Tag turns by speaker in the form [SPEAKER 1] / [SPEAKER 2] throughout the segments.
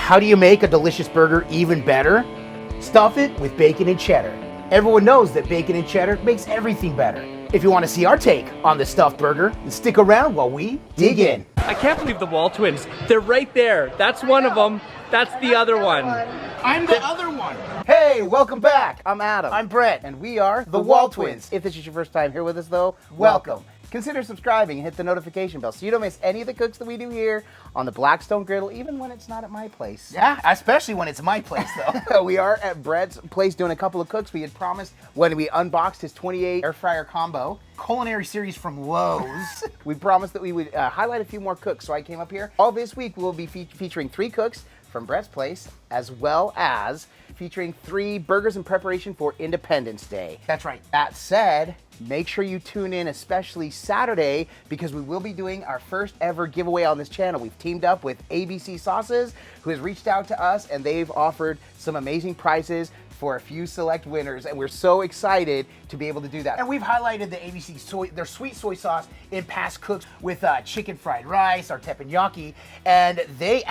[SPEAKER 1] How do you make a delicious burger even better? Stuff it with bacon and cheddar. Everyone knows that bacon and cheddar makes everything better. If you want to see our take on the stuffed burger, then stick around while we dig in.
[SPEAKER 2] I can't believe the WALTWINS. They're right there. That's one of them. That's the other one.
[SPEAKER 1] I'm the other one.
[SPEAKER 3] Hey, welcome back. I'm Adam.
[SPEAKER 1] I'm Brett.
[SPEAKER 3] And we are
[SPEAKER 1] the WALTWINS.
[SPEAKER 3] If this is your first time here with us, though, welcome. Consider subscribing and hit the notification bell so you don't miss any of the cooks that we do here on the Blackstone Griddle, even when it's not at my place.
[SPEAKER 1] Yeah, especially when it's my place, though.
[SPEAKER 3] We are at Brett's place doing a couple of cooks we had promised when we unboxed his 28 air fryer combo.
[SPEAKER 1] Culinary series from Lowe's.
[SPEAKER 3] We promised that we would highlight a few more cooks, so I came up here. All this week we'll be featuring 3 cooks from Brett's place, as well as featuring 3 burgers in preparation for Independence Day.
[SPEAKER 1] That's right.
[SPEAKER 3] That said, make sure you tune in, especially Saturday, because we will be doing our first ever giveaway on this channel. We've teamed up with ABC Sauces, who has reached out to us, and they've offered some amazing prizes for a few select winners, and we're so excited to be able to do that.
[SPEAKER 1] And we've highlighted the ABC their sweet soy sauce in past cooks with chicken fried rice, our teppanyaki, and they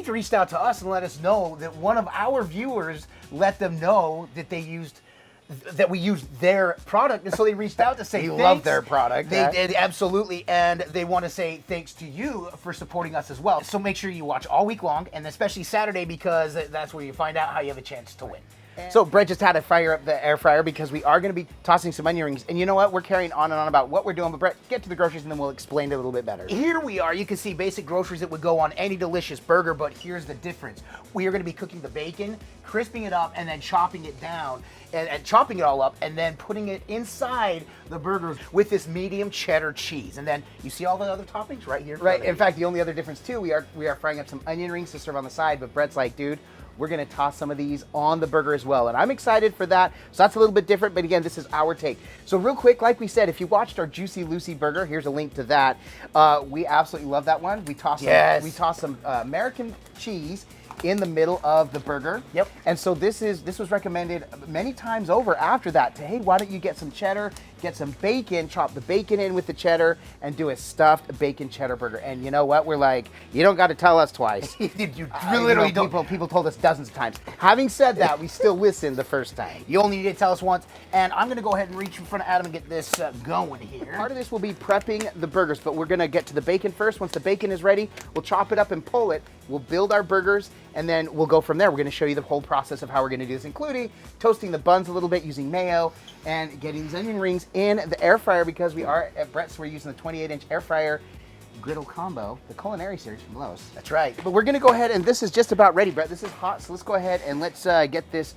[SPEAKER 1] reached out to us and let us know that one of our viewers let them know that we used their product, and so they reached out to say
[SPEAKER 3] They
[SPEAKER 1] thanks.
[SPEAKER 3] love their product.
[SPEAKER 1] They did, absolutely, and they want to say thanks to you for supporting us as well. So make sure you watch all week long, and especially Saturday, because that's where you find out how you have a chance to win.
[SPEAKER 3] So Brett just had to fire up the air fryer because we are going to be tossing some onion rings. And you know what? We're carrying on and on about what we're doing, but Brett, get to the groceries and then we'll explain it a little bit better.
[SPEAKER 1] Here we are. You can see basic groceries that would go on any delicious burger, but here's the difference. We are going to be cooking the bacon, crisping it up, and then chopping it down, and chopping it all up, and then putting it inside the burgers with this medium cheddar cheese. And then you see all the other toppings right here.
[SPEAKER 3] Right. In fact, the only other difference too, we are frying up some onion rings to serve on the side, but Brett's like, dude, we're going to toss some of these on the burger as well. And I'm excited for that. So that's a little bit different, but again, this is our take. So real quick, like we said, if you watched our Juicy Lucy burger, here's a link to that. We absolutely love that one. We tossed some American cheese in the middle of the burger.
[SPEAKER 1] Yep.
[SPEAKER 3] And so this was recommended many times over after that to, hey, why don't you get some cheddar, get some bacon, chop the bacon in with the cheddar, and do a stuffed bacon cheddar burger. And you know what? We're like, you don't got to tell us twice.
[SPEAKER 1] You literally don't.
[SPEAKER 3] People told us dozens of times. Having said that, we still listened the first time.
[SPEAKER 1] You only need to tell us once. And I'm going to go ahead and reach in front of Adam and get this going here.
[SPEAKER 3] Part of this will be prepping the burgers, but we're going to get to the bacon first. Once the bacon is ready, we'll chop it up and pull it. We'll build our burgers, and then we'll go from there. We're going to show you the whole process of how we're going to do this, including toasting the buns a little bit using mayo and getting these onion rings in the air fryer, because we are at Brett's. We're using the 28-inch air fryer griddle combo, the culinary series from Lowe's.
[SPEAKER 1] That's right.
[SPEAKER 3] But we're going to go ahead, and this is just about ready, Brett. This is hot, so let's go ahead and let's get this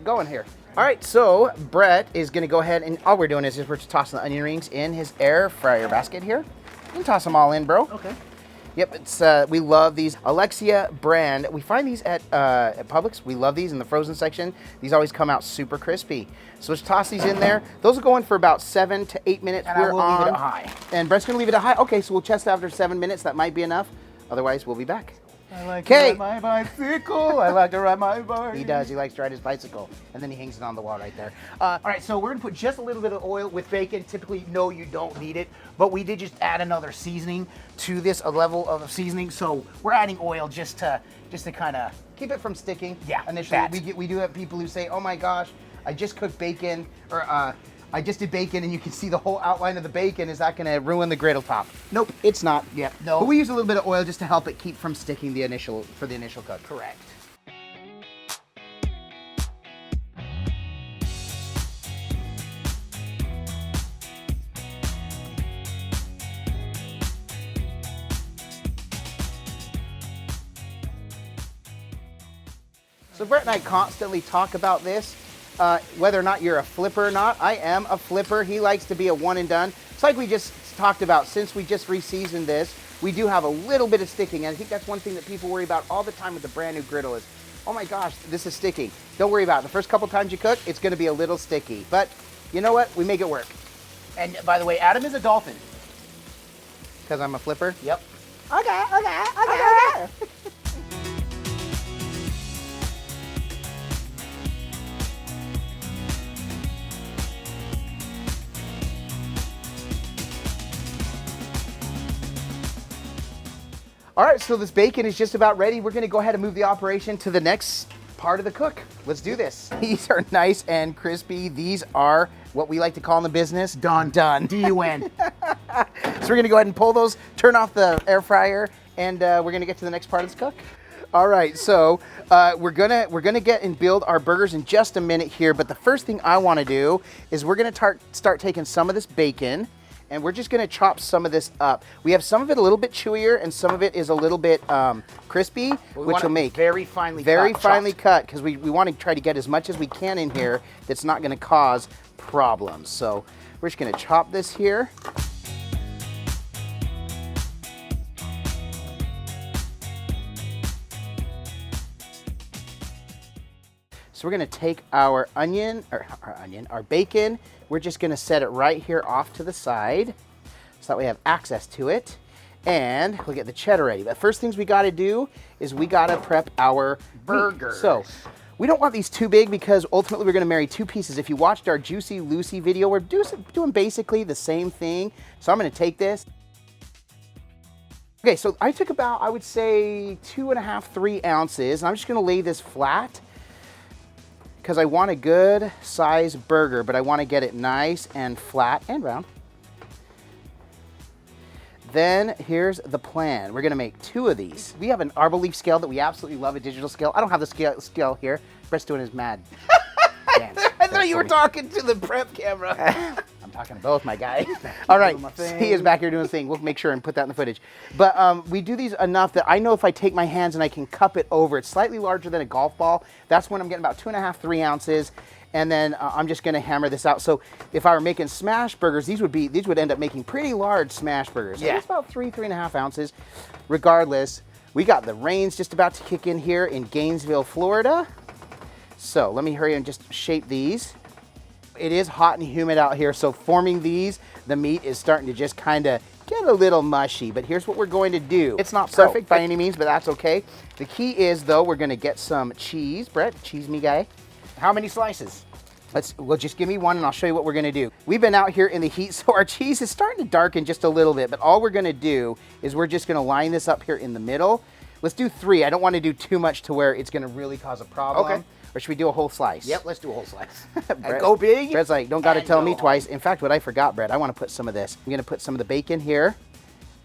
[SPEAKER 3] going here. All right, so Brett is going to go ahead, and all we're doing is we're just tossing the onion rings in his air fryer basket here. You can toss them all in, bro.
[SPEAKER 1] Okay.
[SPEAKER 3] Yep, it's we love these Alexia brand. We find these at Publix. We love these in the frozen section. These always come out super crispy. So let's toss these in there. Those will go in for about 7 to 8 minutes.
[SPEAKER 1] And I will leave it at high.
[SPEAKER 3] And Brett's gonna leave it at high. Okay, so we'll test after 7 minutes. That might be enough. Otherwise, we'll be back.
[SPEAKER 1] I like to ride my bicycle. I like to ride my bike.
[SPEAKER 3] He does. He likes to ride his bicycle. And then he hangs it on the wall right there.
[SPEAKER 1] All right, so we're going to put just a little bit of oil with bacon. Typically, no, you don't need it. But we did just add another seasoning to this, a level of seasoning. So we're adding oil just to kind of
[SPEAKER 3] keep it from sticking.
[SPEAKER 1] Yeah,
[SPEAKER 3] initially, we do have people who say, oh my gosh, I just cooked bacon, or I just did bacon, and you can see the whole outline of the bacon. Is that going to ruin the griddle top? Nope, it's not.
[SPEAKER 1] Yeah, no.
[SPEAKER 3] But we use a little bit of oil just to help it keep from sticking for the initial cook.
[SPEAKER 1] Correct.
[SPEAKER 3] So Brett and I constantly talk about this, whether or not you're a flipper or not. I am a flipper. He likes to be a one and done. It's like we just talked about, since we just re-seasoned this, we do have a little bit of sticking. And I think that's one thing that people worry about all the time with the brand new griddle is, oh my gosh, this is sticking. Don't worry about it. The first couple times you cook, it's gonna be a little sticky. But you know what? We make it work.
[SPEAKER 1] And by the way, Adam is a dolphin.
[SPEAKER 3] Because I'm a flipper?
[SPEAKER 1] Yep.
[SPEAKER 3] Okay. All right, so this bacon is just about ready. We're gonna go ahead and move the operation to the next part of the cook. Let's do this. These are nice and crispy. These are what we like to call in the business, done.
[SPEAKER 1] D-U-N.
[SPEAKER 3] So we're gonna go ahead and pull those, turn off the air fryer, and we're gonna get to the next part of this cook. All right, so we're gonna get and build our burgers in just a minute here, but the first thing I wanna do is we're gonna start taking some of this bacon, and we're just gonna chop some of this up. We have some of it a little bit chewier, and some of it is a little bit crispy, which will make
[SPEAKER 1] very finely
[SPEAKER 3] cut, because we wanna try to get as much as we can in here that's not gonna cause problems. So we're just gonna chop this here. So we're gonna take our our bacon, we're just gonna set it right here off to the side so that we have access to it. And we'll get the cheddar ready. But first things we gotta do is we gotta prep our burgers. So we don't want these too big because ultimately we're gonna marry 2 pieces. If you watched our Juicy Lucy video, we're doing basically the same thing. So I'm gonna take this. Okay, so I took about, I would say 2.5, 3 ounces. And I'm just gonna lay this flat because I want a good size burger, but I want to get it nice and flat and round. Then here's the plan. We're gonna make 2 of these. We have an Arboleaf scale that we absolutely love, a digital scale. I don't have the scale here. Brett's doing his mad dance.
[SPEAKER 1] I thought you were talking to the prep camera.
[SPEAKER 3] I'm talking to both, my guy. All right, he is back here doing his thing. We'll make sure and put that in the footage. But we do these enough that I know if I take my hands and I can cup it over, it's slightly larger than a golf ball. That's when I'm getting about 2.5, 3 ounces. And then I'm just gonna hammer this out. So if I were making smash burgers, these would end up making pretty large smash burgers. So it's about 3.5 ounces. Regardless, we got the rains just about to kick in here in Gainesville, Florida. So let me hurry and just shape these. It is hot and humid out here, so forming these, the meat is starting to just kind of get a little mushy, but here's what we're going to do. It's not perfect by any means, but that's okay. The key is, though, we're gonna get some cheese. Brett, cheese me guy.
[SPEAKER 1] How many slices?
[SPEAKER 3] Well, just give me one and I'll show you what we're gonna do. We've been out here in the heat, so our cheese is starting to darken just a little bit, but all we're gonna do is we're just gonna line this up here in the middle. Let's do 3. I don't wanna do too much to where it's gonna really cause a problem.
[SPEAKER 1] Okay.
[SPEAKER 3] Or should we do a whole slice?
[SPEAKER 1] Yep, let's do a whole slice.
[SPEAKER 3] Brett,
[SPEAKER 1] go big.
[SPEAKER 3] Brett's like, don't gotta
[SPEAKER 1] and
[SPEAKER 3] tell
[SPEAKER 1] go
[SPEAKER 3] me
[SPEAKER 1] home.
[SPEAKER 3] twice. In fact, what I forgot, Brett, I wanna put some of this. I'm gonna put some of the bacon here,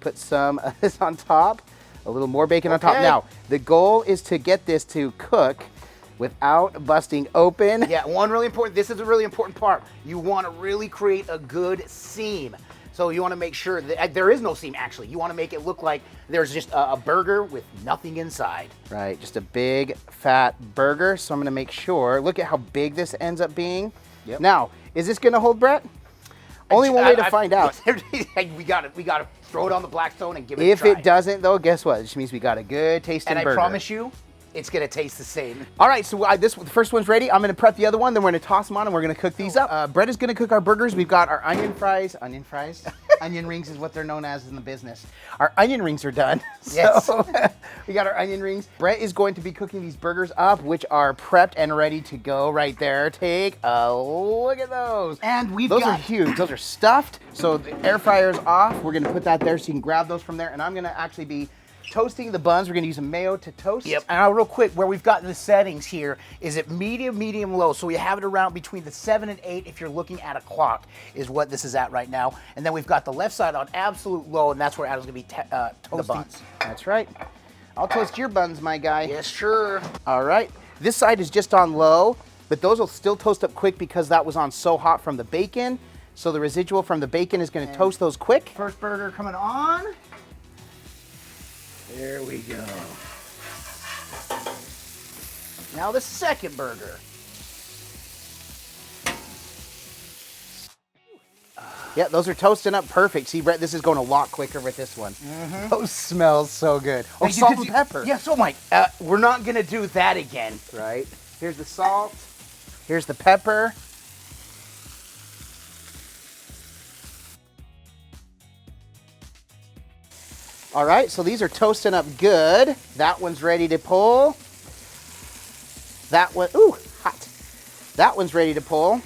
[SPEAKER 3] put some of this on top, a little more bacon on top. Now, the goal is to get this to cook without busting open.
[SPEAKER 1] Yeah, this is a really important part. You wanna really create a good seam. So you wanna make sure that there is no seam actually. You wanna make it look like there's just a burger with nothing inside.
[SPEAKER 3] Right, just a big fat burger. So I'm gonna make sure, look at how big this ends up being.
[SPEAKER 1] Yep.
[SPEAKER 3] Now, is this gonna hold, Brett? Only one way to find out.
[SPEAKER 1] we gotta throw it on the Blackstone and give it a
[SPEAKER 3] If
[SPEAKER 1] try.
[SPEAKER 3] it doesn't though, guess what? It just means we got a good tasting
[SPEAKER 1] And
[SPEAKER 3] burger.
[SPEAKER 1] I promise you, it's gonna taste the same.
[SPEAKER 3] All right, so the first one's ready. I'm gonna prep the other one, then we're gonna toss them on and we're gonna cook these up. Brett is gonna cook our burgers. We've got our onion fries. Onion rings is what they're known as in the business. Our onion rings are done.
[SPEAKER 1] Yes.
[SPEAKER 3] So we got our onion rings. Brett is going to be cooking these burgers up, which are prepped and ready to go right there. Take a look at those.
[SPEAKER 1] And
[SPEAKER 3] those are huge. Those are stuffed. So the air fryer's off. We're gonna put that there so you can grab those from there. And I'm gonna actually be toasting the buns. We're gonna use a mayo to toast.
[SPEAKER 1] Yep. And real quick, where we've got the settings here is it medium, low. So we have it around between the 7 and 8 if you're looking at a clock is what this is at right now. And then we've got the left side on absolute low, and that's where Adam's gonna be toasting
[SPEAKER 3] The buns. That's right. I'll toast your buns, my guy.
[SPEAKER 1] Yes, sure.
[SPEAKER 3] All right. This side is just on low, but those will still toast up quick because that was on so hot from the bacon. So the residual from the bacon is gonna toast those quick.
[SPEAKER 1] First burger coming on. There we go. Now the second burger.
[SPEAKER 3] Yeah, those are toasting up perfect. See, Brett, this is going a lot quicker with this one. Those smell so good. Oh,
[SPEAKER 1] Hey,
[SPEAKER 3] salt and pepper.
[SPEAKER 1] Yeah, so Mike, we're not gonna do that again.
[SPEAKER 3] Right. Here's the salt. Here's the pepper. All right, so these are toasting up good. That one's ready to pull. That one, ooh, hot. That one's ready to pull.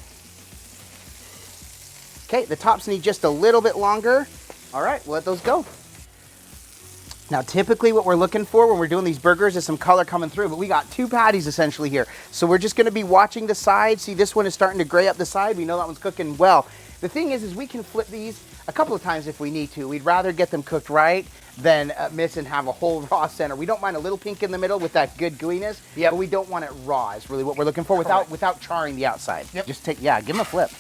[SPEAKER 3] Okay, the tops need just a little bit longer. All right, we'll let those go. Now, typically what we're looking for when we're doing these burgers is some color coming through, but we got 2 patties essentially here. So we're just gonna be watching the side. See, this one is starting to gray up the side. We know that one's cooking well. The thing is we can flip these a couple of times if we need to. We'd rather get them cooked right than miss and have a whole raw center. We don't mind a little pink in the middle with that good gooiness, but we don't want it raw is really what we're looking for without charring the outside. Yep. Just take, give them a flip.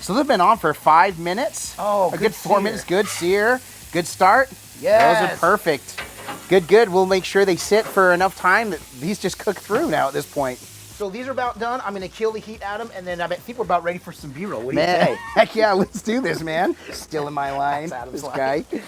[SPEAKER 3] So they've been on for 5 minutes.
[SPEAKER 1] Oh,
[SPEAKER 3] a good 4 minutes, good sear, good start.
[SPEAKER 1] Yes.
[SPEAKER 3] Those are perfect. Good. We'll make sure they sit for enough time that these just cook through now at this point.
[SPEAKER 1] So these are about done. I'm gonna kill the heat, Adam, and then I think we're about ready for some B-roll. What do you say?
[SPEAKER 3] Heck yeah, let's do this, man. Still in my line,
[SPEAKER 1] That's Adam's
[SPEAKER 3] this
[SPEAKER 1] line.
[SPEAKER 3] guy.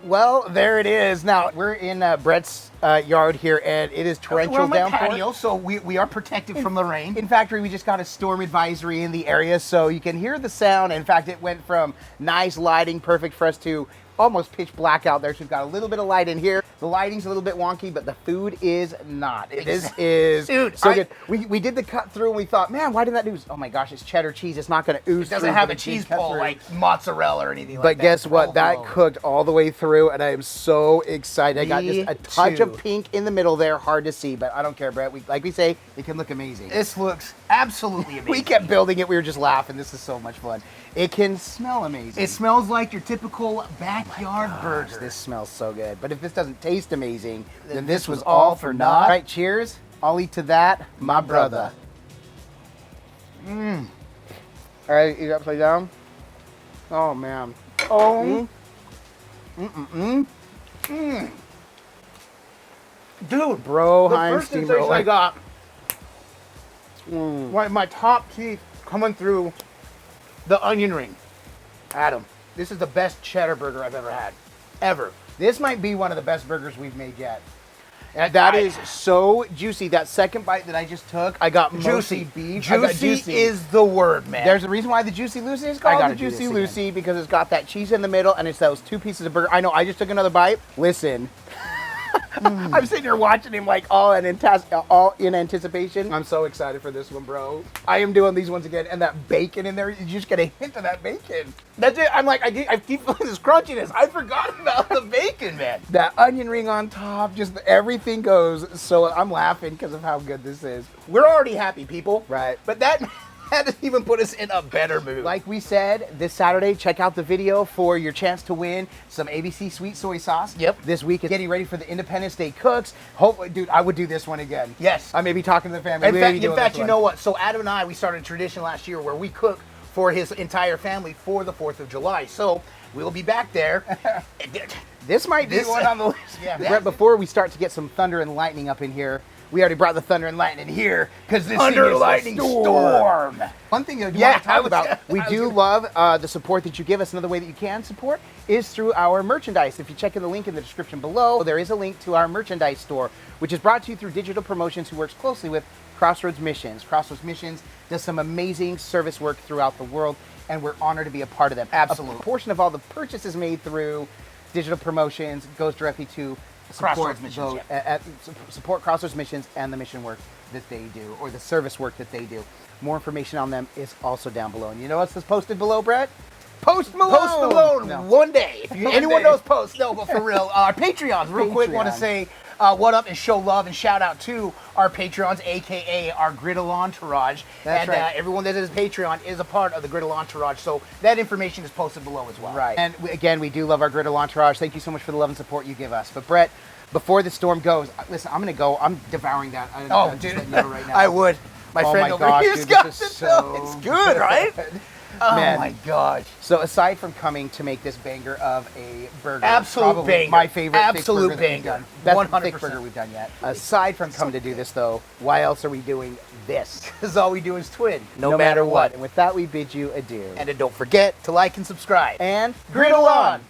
[SPEAKER 3] Well, there it is. Now, we're in Brett's yard here, and it is torrential
[SPEAKER 1] We're on my
[SPEAKER 3] downpour.
[SPEAKER 1] patio, so we are protected from the rain.
[SPEAKER 3] In factory, we just got a storm advisory in the area, so you can hear the sound. In fact, it went from nice lighting, perfect for us, to almost pitch black out there. So we've got a little bit of light in here. The lighting's a little bit wonky, but the food is not. This is
[SPEAKER 1] Dude,
[SPEAKER 3] so good. We did the cut through, and we thought, man, why didn't that do? Oh my gosh, it's cheddar cheese. It's not going to ooze.
[SPEAKER 1] It doesn't
[SPEAKER 3] through,
[SPEAKER 1] have
[SPEAKER 3] but
[SPEAKER 1] a
[SPEAKER 3] it did
[SPEAKER 1] cheese
[SPEAKER 3] cut
[SPEAKER 1] pull
[SPEAKER 3] through.
[SPEAKER 1] like mozzarella or anything like
[SPEAKER 3] But
[SPEAKER 1] that.
[SPEAKER 3] guess what? That
[SPEAKER 1] Oh.
[SPEAKER 3] cooked all the way through, and I am so excited. I got
[SPEAKER 1] Me
[SPEAKER 3] just a touch
[SPEAKER 1] too.
[SPEAKER 3] of pink in the middle there, hard to see, but I don't care, Brett. Like we say, it can look amazing.
[SPEAKER 1] This looks absolutely amazing.
[SPEAKER 3] We kept building it. We were just laughing. This is so much fun. It can smell amazing.
[SPEAKER 1] It smells like your typical backyard burger.
[SPEAKER 3] This smells so good. But if this doesn't taste amazing, then this was all for naught. All right, cheers. I'll eat to that, my brother. All right, eat upside down. Oh, man. Oh.
[SPEAKER 1] Dude,
[SPEAKER 3] Bro,
[SPEAKER 1] the
[SPEAKER 3] Heinz
[SPEAKER 1] first sensation
[SPEAKER 3] steamroller.
[SPEAKER 1] I got, my top teeth coming through the onion ring. Adam, this is the best cheddar burger I've ever had. Ever.
[SPEAKER 3] This might be one of the best burgers we've made yet. And that is so juicy. That second bite that I just took, I got mostly beef. I got
[SPEAKER 1] Juicy is the word, man.
[SPEAKER 3] There's a reason why the Juicy Lucy is called the Juicy Lucy, because it's got that cheese in the middle and it's those 2 pieces of burger. I know, I just took another bite. Listen. I'm sitting here watching him like all in anticipation. I'm so excited for this one, bro. I am doing these ones again, and that bacon in there, you just get a hint of that bacon.
[SPEAKER 1] That's it. I'm like, I keep feeling this crunchiness. I forgot about the bacon, man.
[SPEAKER 3] That onion ring on top, just everything goes. So I'm laughing because of how good this is.
[SPEAKER 1] We're already happy, people.
[SPEAKER 3] Right.
[SPEAKER 1] But that doesn't even put us in a better mood.
[SPEAKER 3] Like we said, this Saturday, check out the video for your chance to win some ABC sweet soy sauce.
[SPEAKER 1] Yep.
[SPEAKER 3] This week is getting ready for the Independence Day cooks. Hopefully, dude, I would do this one again.
[SPEAKER 1] Yes.
[SPEAKER 3] I may be talking to the family.
[SPEAKER 1] In fact, you know what? So Adam and I, we started a tradition last year where we cook for his entire family for the 4th of July. So we'll be back there.
[SPEAKER 3] This might be one on the list. Yeah. Brett, before we start to get some thunder and lightning up in here, we already brought the thunder and lightning here because this
[SPEAKER 1] Thunder
[SPEAKER 3] thing is
[SPEAKER 1] lightning
[SPEAKER 3] a
[SPEAKER 1] storm.
[SPEAKER 3] One thing that we want to talk about, we do love the support that you give us. Another way that you can support is through our merchandise. If you check in the link in the description below, there is a link to our merchandise store, which is brought to you through Digital Promotions, who works closely with Crossroads Missions. Crossroads Missions does some amazing service work throughout the world, and we're honored to be a part of them.
[SPEAKER 1] Absolutely.
[SPEAKER 3] A portion of all the purchases made through Digital Promotions goes directly to
[SPEAKER 1] Crossroads Missions,
[SPEAKER 3] support Crossroads Missions and the mission work that they do, or the service work that they do. More information on them is also down below. And you know what's posted below, Brett? Post Malone.
[SPEAKER 1] Post Malone
[SPEAKER 3] No.
[SPEAKER 1] one day. If
[SPEAKER 3] One
[SPEAKER 1] anyone
[SPEAKER 3] day.
[SPEAKER 1] knows Post, no, but for real. Our Patreons, real quick, want to
[SPEAKER 3] Patreon.
[SPEAKER 1] say what up and show love and shout out to our Patreons, aka our Griddle Entourage.
[SPEAKER 3] That's
[SPEAKER 1] and
[SPEAKER 3] right.
[SPEAKER 1] Everyone that is Patreon is a part of the Griddle Entourage, so that information is posted below as well.
[SPEAKER 3] Right. And again, we do love our Griddle Entourage. Thank you so much for the love and support you give us. But Brett, before the storm goes, listen, I'm going to go. I'm devouring that.
[SPEAKER 1] Oh,
[SPEAKER 3] I'm
[SPEAKER 1] dude,
[SPEAKER 3] just letting you know right now.
[SPEAKER 1] I would. My
[SPEAKER 3] Oh
[SPEAKER 1] friend
[SPEAKER 3] my
[SPEAKER 1] over
[SPEAKER 3] gosh,
[SPEAKER 1] here's
[SPEAKER 3] dude,
[SPEAKER 1] got
[SPEAKER 3] this
[SPEAKER 1] it,
[SPEAKER 3] is
[SPEAKER 1] though.
[SPEAKER 3] so
[SPEAKER 1] It's good, right? Oh
[SPEAKER 3] Man.
[SPEAKER 1] my gosh.
[SPEAKER 3] So aside from coming to make this banger of a burger,
[SPEAKER 1] Absolute
[SPEAKER 3] probably
[SPEAKER 1] banger.
[SPEAKER 3] my favorite
[SPEAKER 1] Absolute
[SPEAKER 3] thick burger that we've
[SPEAKER 1] banger.
[SPEAKER 3] done. Best
[SPEAKER 1] 100%.
[SPEAKER 3] thick burger we've done yet. Aside from coming to do this though, why else are we doing this?
[SPEAKER 1] Because all we do is twin,
[SPEAKER 3] No matter what. And with that, we bid you adieu.
[SPEAKER 1] And then don't forget to like and subscribe.
[SPEAKER 3] And
[SPEAKER 1] Griddle on!